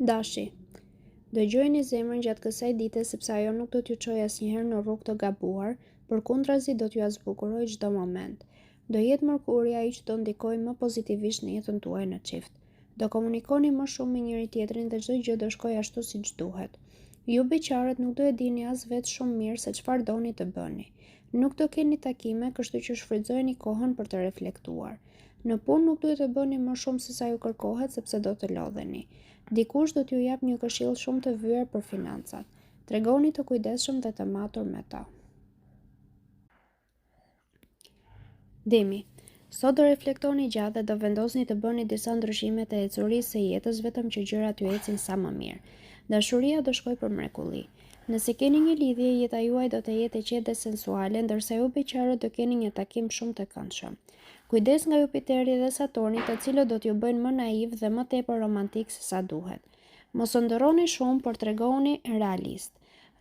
Dashi, dëgjojeni zemrën gjatë kësaj dite sepse ajo nuk do t'ju çojë asnjëherë në rrugë të gabuar, përkundrazi do t'ju zbukurojë çdo moment. Do jetë Mërkuri ai që do ndikojë më pozitivisht në jetën tuaj në çift. Do komunikoni më shumë me njëri tjetrin dhe çdo gjë do shkojë ashtu siç duhet. Ju beqarët nuk do e dini as vetë shumë mirë se çfarë doni të bëni. Nuk do keni takime, kështu që shfrytëzojeni kohën për të reflektuar. Në punë nuk duhet të bëni më shumë se sa ju kërkohet sepse do të lodheni. Dikush do t'ju jap një këshill shumë të vyer për financat. Tregoni të kujdesshëm dhe të matur me ta. Dimi. Sot do reflektoni gjatë dhe do vendosni të bëni disa ndryshime të ecurisë së jetës vetëm që gjërat ju ecin sa më mirë. Dashuria do shkojë për mrekulli. Nëse keni një lidhje, jeta juaj do të jetë e qetë dhe sensuale, ndërsa ju beqarët do keni një takim shumë të këndshëm. Kujdes nga Jupiteri dhe Saturni, të cilët do t'ju bëjnë më naiv dhe më tepër romantik se sa duhet. Mos ndërroni shumë, por tregoni realist.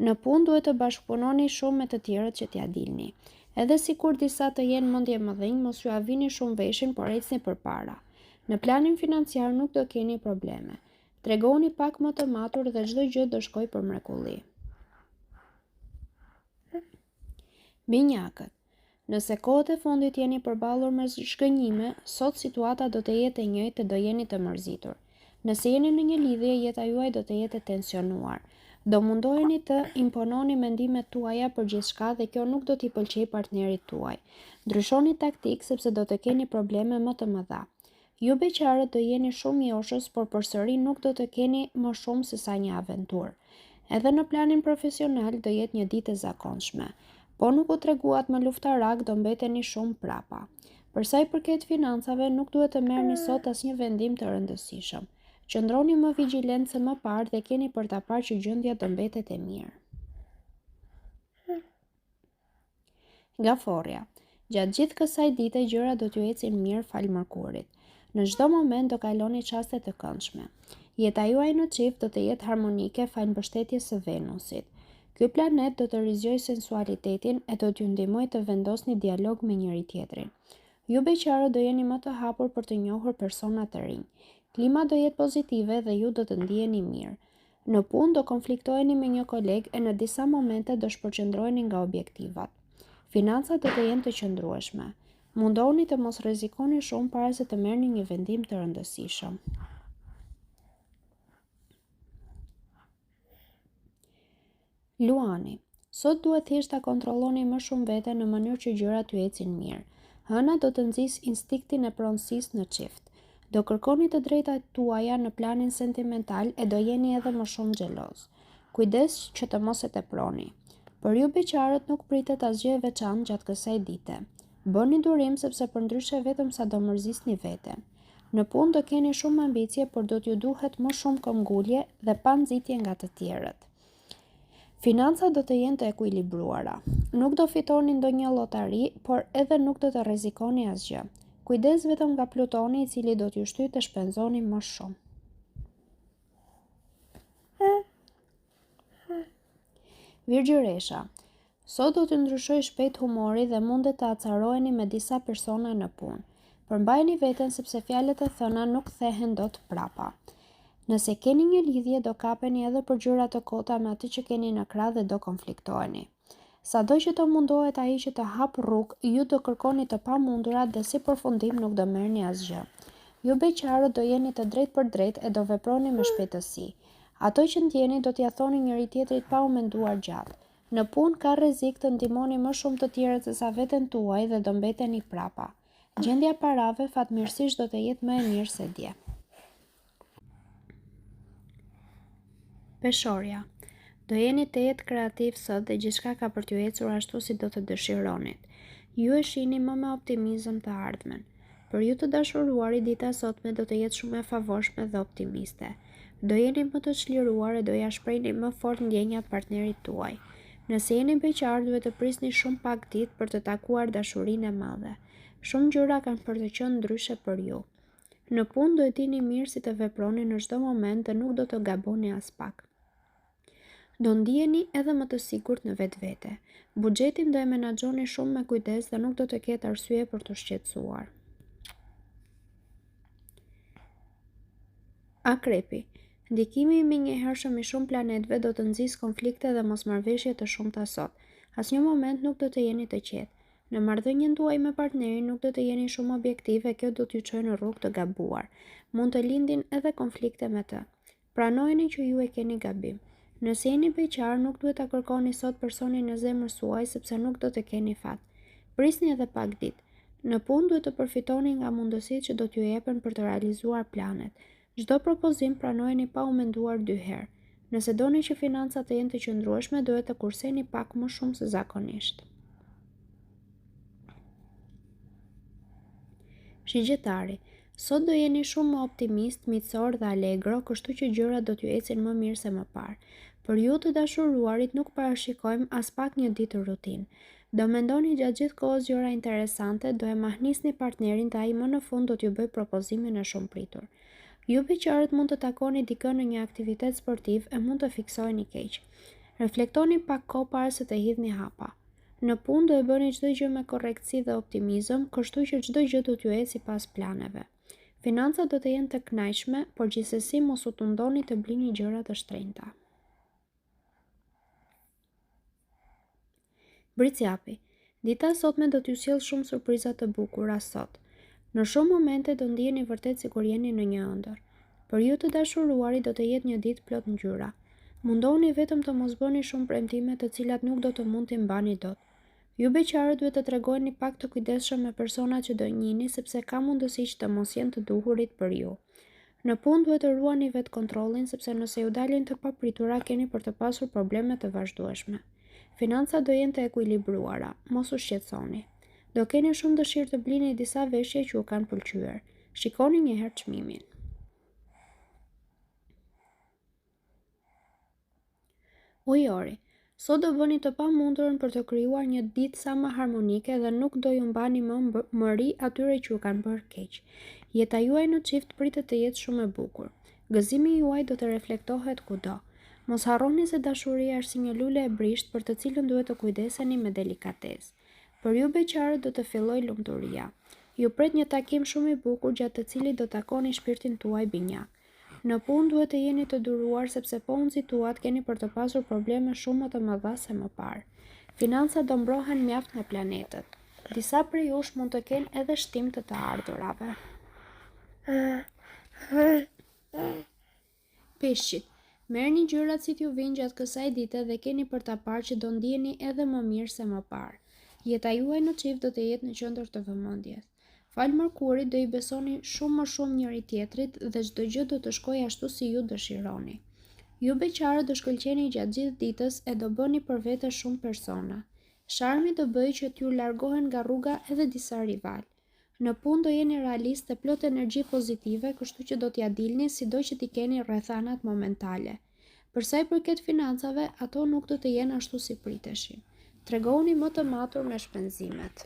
Në punë duhet të bashkëpunoni shumë me të tjerët që t'ja dilni. Edhe sikur disa të jenë mendje mëdhenj, mos ju avini shumë veshin, por ecni përpara. Në planin financiar nuk do keni probleme. Tregoni pak më të matur dhe çdo gjë do shkojë për mrekulli. Binjakët. Nëse kohët e fundit jeni përballur me shkënjime, sot situata do të jetë e njëjtë dhe do jeni të mërzitur. Nëse jeni në një lidhje, jeta juaj do të jetë e tensionuar. Do mundoheni të impononi mendimet tuaja për gjithçka dhe kjo nuk do t'i pëlqejë partnerit tuaj. Ndryshoni taktik sepse do të keni probleme më të mëdha. Ju beqarët do jeni shumë joshës, por përsëri nuk do të keni më shumë se sa një aventurë. Edhe në planin profesional do jetë një ditë e zakonshme. Po nuk u treguat më luftarak, do mbeteni shumë prapa. Për sa i përket financave, nuk duhet të merrni sot asnjë vendim të rëndësishëm. Qëndroni më vigjilent se më parë dhe keni për ta parë që gjendja do mbetet e mirë. Gaforja. Gjatë gjithë kësaj dite gjërat do t'ju ecin mirë fal Mërkurit. Në çdo moment do kaloni çaste të këndshme. Jeta juaj në çift do të jetë harmonike fal mbështetjes së Venusit. Ky planet do të rizgjojë sensualitetin e do t'ju ndihmojë të vendosni dialog me njëri tjetrin. Ju beqarët do jeni më të hapur për të njohur persona të rinj. Klima do jetë pozitive dhe ju do të ndiheni mirë. Në punë do konfliktoheni me një koleg e në disa momente do shpërqendroheni nga objektivat. Financat do të jenë të qëndrueshme. Mundohuni të mos rrezikoni shumë para se të merrni një vendim të rëndësishëm. Luani. Sot duhet thjesht ta kontrolloni më shumë veten në mënyrë që gjërat t'ju ecin mirë. Hëna do të nxjisë instiktin e pronësisë në çift. Do kërkoni të drejtat tuaja në planin sentimental e do jeni edhe më shumë xheloz. Kujdes që të mos e teproni. Për ju beqarët nuk pritet asgjë e veçantë gjatë kësaj dite. Bëni durim sepse përndryshe vetëm sa do mërzisni veten. Në punë do keni shumë ambicie, por do t'ju duhet më shumë këmbgulje dhe pa nxitje nga të tjerët. Financat do të jenë të ekuilibruara. Nuk do fitoni ndonjë llotari, por edhe nuk do të rrezikoni asgjë. Kujdes vetëm nga Plutoni, i cili do t'ju shtyjë të shpenzoni më shumë. Virgjëresha. Sot do të ndryshojë shpejt humori dhe mundet të acaroheni me disa persona në punë. Përmbajeni veten sepse fjalët e thëna nuk kthehen dot prapa. Nëse keni një lidhje, do kapeni edhe për gjëra të kota me atë që keni në krah dhe do konfliktoheni. Sado që të mundohet ai që të hap rrugë, ju do kërkoni të pamundurat dhe si përfundim nuk do merrni asgjë. Ju beqarët do jeni të drejtë për drejtë e do veproni me shpejtësi. Ato që ndjeni do t'ia thoni njëri tjetrit pa u menduar gjatë. Në punë ka rrezik të ndihmoni më shumë të tjerët se sa veten tuaj dhe do mbeteni prapa. Gjendja parave fatmirësisht do të jetë më e mirë se dje. Peshorja. Do jeni të jetë kreativ sot dhe gjithçka ka për t'ju ecur ashtu si do të dëshironit. Ju e shihni më me optimizëm të ardhmen. Për ju të dashuruarit, dita sotme do të jetë shumë e favorshme dhe optimiste. Do jeni më të çliruar e do ja shprehni më fort ndjenjat partnerit tuaj. Nëse jeni beqar, duhet të prisni shumë pak ditë për të takuar dashurinë e madhe. Shumë gjëra kanë për të qenë ndryshe për ju. Në punë do e dini mirë si të veproni në çdo moment dhe nuk do të gaboni as pak. Do ndiheni edhe më të sigurt në vetvete. Buxhetin do e menaxhoni shumë me kujdes dhe nuk do të ketë arsye për të shqetësuar. Akrepi. Ndikimi i menjëhershëm i shumë planetëve do të nxjisë konflikte dhe mosmarrëveshje të shumta sot. Asnjë moment nuk do të jeni të qetë. Në marrëdhënien tuaj me partnerin nuk do të jeni shumë objektiv e kjo do t'ju çojë në rrugë të gabuar. Mund të lindin edhe konflikte me të. Pranojeni që ju e keni gabim. Nëse jeni beqar, nuk duhet ta kërkoni sot personin në zemrën tuaj sepse nuk do të keni fat. Prisni edhe pak ditë. Në punë duhet të përfitoni nga mundësitë që do t'ju jepen për të realizuar planet. Çdo propozim pranojeni pa u menduar 2 herë. Nëse doni që financat të jenë të qëndrueshme, duhet të kurseni pak më shumë se zakonisht. Shigjetari, sot do jeni shumë më optimist, miqësor dhe allegro, kështu që gjërat do t'ju ecin më mirë se më parë. Për ju të dashuruarit nuk parashikojmë as pak një ditë rutinë. Do mendoni gjatë gjithë kohës gjëra interesante, do e mahnisni partnerin dhe ai më në fund do t'ju bëj propozimin e shumë pritur. Ju beqarët mund të takoni dikën në një aktivitet sportiv e mund të fiksoheni keq. Reflektoni pak kohë para se të hidhni hapa. Në punë do e bëni çdo gjë me korrektësi dhe optimizëm, kështu që çdo gjë do t'ju ecë sipas planeve. Financat do të jenë të kënaqshme, por gjithsesi mos u tundoni të blini gjëra të shtrenjta. Briciapi, dita sotme do t'ju sjellë shumë surpriza të bukura sot. Në shumë momente do ndjeni vërtet sikur jeni në një ëndër. Për ju të dashuruarit do të jetë një ditë plot ngjyra. Mundoni vetëm të mos bëni shumë premtime të cilat nuk do të mund t'i mbani dot. Ju beqarët duhet të tregoni pak të kujdesshëm me personat që do njihni sepse ka mundësi që të mos jenë të duhurit për ju. Në punë duhet të ruani vetë kontrollin sepse nëse ju dalin të papritura keni për të pasur probleme të vazhdueshme. Financat do jenë të ekuilibruara, mos u shqetësoni. Do keni shumë dëshirë të blini disa veshje që u kanë pëlqyer. Shikoni një herë çmimin. Ujori, sot do bëni të pamundurën për të krijuar një ditë sa më harmonike dhe nuk do ju mbani më mëri atyre që ju kanë bërë keq. Jeta juaj në çift pritet të jetë shumë e bukur. Gëzimi juaj do të reflektohet kudo. Mos harroni se dashuria është si një lule e brisht për të cilën duhet të kujdeseni me delikatesë. Për ju beqarët do të fillojë lumturia. Ju pret një takim shumë i bukur gjatë të cilit do takoni shpirtin tuaj binjak. Në punë duhet të jeni të duruar sepse po u nxituat keni për të pasur probleme shumë më të mëdha se më parë. Financat do mbrohen mjaft nga planetët. Disa prej jush mund të kenë edhe shtim të ardhurave. Peshqit, merrni gjërat si t'ju vinë gjatë kësaj dite dhe keni për ta parë që do ndjeni edhe më mirë se më parë. Jeta juaj në çift do të jetë në qendër të vëmendjes. Fal Mërkurit do i besoni shumë më shumë njëri tjetrit dhe çdo gjë do të shkojë ashtu si ju dëshironi. Ju beqarët do shkëlqeni gjatë gjithë ditës e do bëni për vete shumë persona. Sharmi do bëjë që t'ju largohen nga rruga edhe disa rival. Në punë do jeni realist dhe plot energji pozitive, kështu që do t'ja dilni sido që t'i keni rrethanat momentale. Për sa i përket financave, ato nuk do të jenë ashtu si priteshin. Tregoni më të matur me shpenzimet.